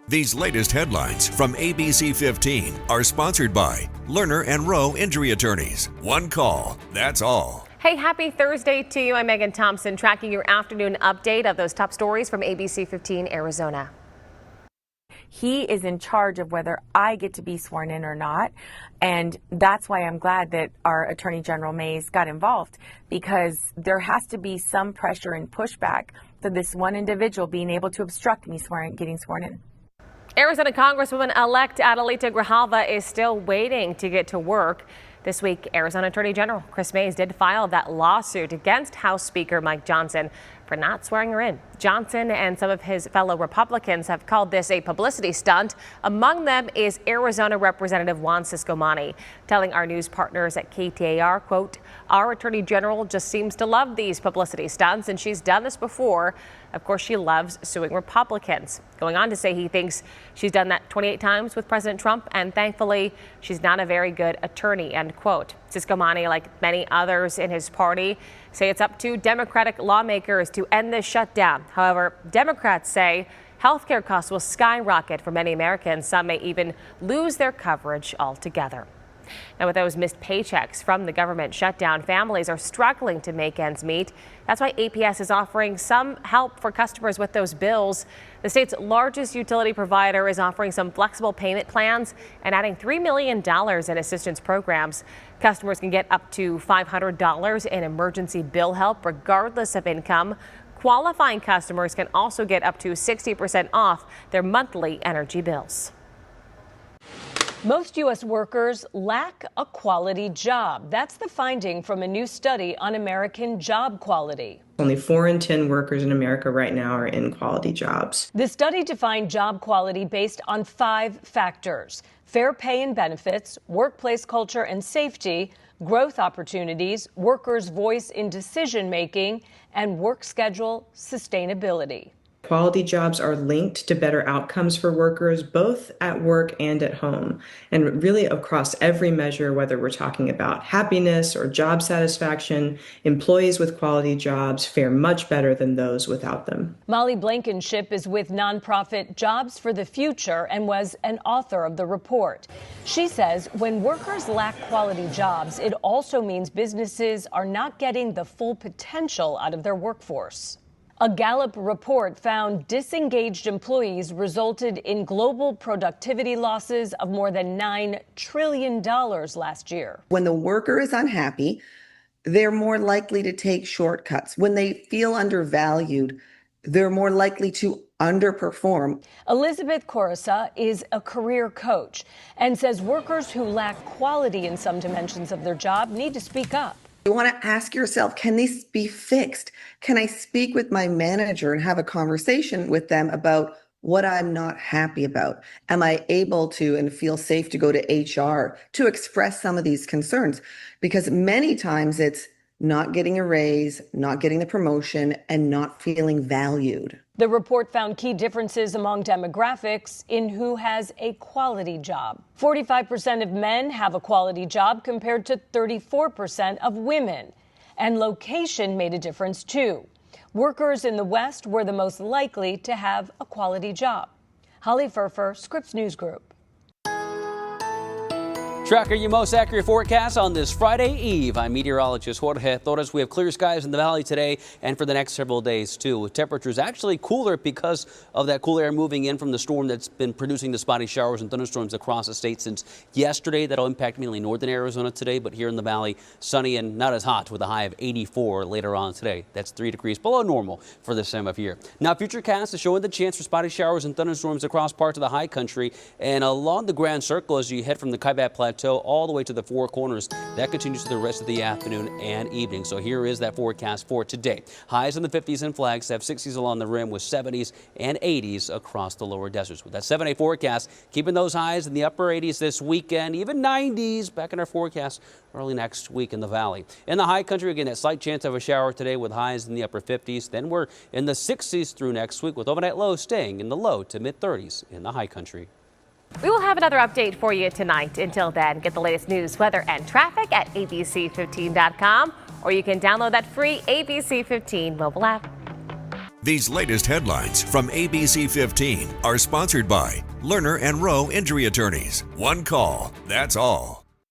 These latest headlines from ABC15 are sponsored by Lerner and Rowe Injury Attorneys. One call, that's all. Hey, happy Thursday to you. I'm Megan Thompson, tracking your afternoon update of those top stories from ABC15 Arizona. He is in charge of whether I get to be sworn in or not. And that's why I'm glad that our Attorney General Mays got involved, because there has to be some pressure and pushback for this one individual being able to obstruct me getting sworn in. Arizona Congresswoman-elect Adelita Grijalva is still waiting to get to work. This week, Arizona Attorney General Chris Mays did file that lawsuit against House Speaker Mike Johnson for not swearing her in. Johnson and some of his fellow Republicans have called this a publicity stunt. Among them is Arizona Representative Juan Ciscomani, telling our news partners at KTAR, quote, "Our Attorney General just seems to love these publicity stunts, and she's done this before. Of course, she loves suing Republicans." Going on to say he thinks she's done that 28 times with President Trump, and thankfully, she's not a very good attorney, end quote. Ciscomani, like many others in his party, say it's up to Democratic lawmakers to end this shutdown. However, Democrats say healthcare costs will skyrocket for many Americans. Some may even lose their coverage altogether. Now, with those missed paychecks from the government shutdown, families are struggling to make ends meet. That's why APS is offering some help for customers with those bills. The state's largest utility provider is offering some flexible payment plans and adding $3 million in assistance programs. Customers can get up to $500 in emergency bill help regardless of income. Qualifying customers can also get up to 60% off their monthly energy bills. Most U.S. workers lack a quality job. That's the finding from a new study on American job quality. Only 4 in 10 workers in America right now are in quality jobs. The study defined job quality based on 5 factors: fair pay and benefits, workplace culture and safety, growth opportunities, workers' voice in decision making, and work schedule sustainability. Quality jobs are linked to better outcomes for workers, both at work and at home. And really across every measure, whether we're talking about happiness or job satisfaction, employees with quality jobs fare much better than those without them. Molly Blankenship is with nonprofit Jobs for the Future and was an author of the report. She says when workers lack quality jobs, it also means businesses are not getting the full potential out of their workforce. A Gallup report found disengaged employees resulted in global productivity losses of more than $9 trillion last year. When the worker is unhappy, they're more likely to take shortcuts. When they feel undervalued, they're more likely to underperform. Elizabeth Corsa is a career coach and says workers who lack quality in some dimensions of their job need to speak up. You want to ask yourself, can this be fixed? Can I speak with my manager and have a conversation with them about what I'm not happy about? Am I able to and feel safe to go to HR to express some of these concerns? Because many times it's not getting a raise, not getting the promotion, and not feeling valued. The report found key differences among demographics in who has a quality job. 45% of men have a quality job compared to 34% of women. And location made a difference too. Workers in the West were the most likely to have a quality job. Holly Furfer, Scripps News Group. Tracking your most accurate forecast on this Friday Eve. I'm meteorologist Jorge Torres. We have clear skies in the valley today and for the next several days, too. With temperatures actually cooler because of that cool air moving in from the storm that's been producing the spotty showers and thunderstorms across the state since yesterday. That'll impact mainly northern Arizona today, but here in the valley, sunny and not as hot with a high of 84 later on today. That's 3 degrees below normal for this time of year. Now, Futurecast is showing the chance for spotty showers and thunderstorms across parts of the high country and along the Grand Circle as you head from the Kaibab Plateau all the way to the Four Corners. That continues to the rest of the afternoon and evening. So here is that forecast for today. Highs in the 50s in Flagstaff, 60s along the rim with 70s and 80s across the lower deserts. With that 7-day forecast, keeping those highs in the upper 80s this weekend, even 90s back in our forecast early next week in the valley. In the high country, again, that slight chance of a shower today with highs in the upper 50s. Then we're in the 60s through next week with overnight lows staying in the low to mid 30s in the high country. We will have another update for you tonight. Until then, get the latest news, weather, and traffic at ABC15.com, or you can download that free ABC15 mobile app. These latest headlines from ABC15 are sponsored by Lerner and Rowe Injury Attorneys. One call, that's all.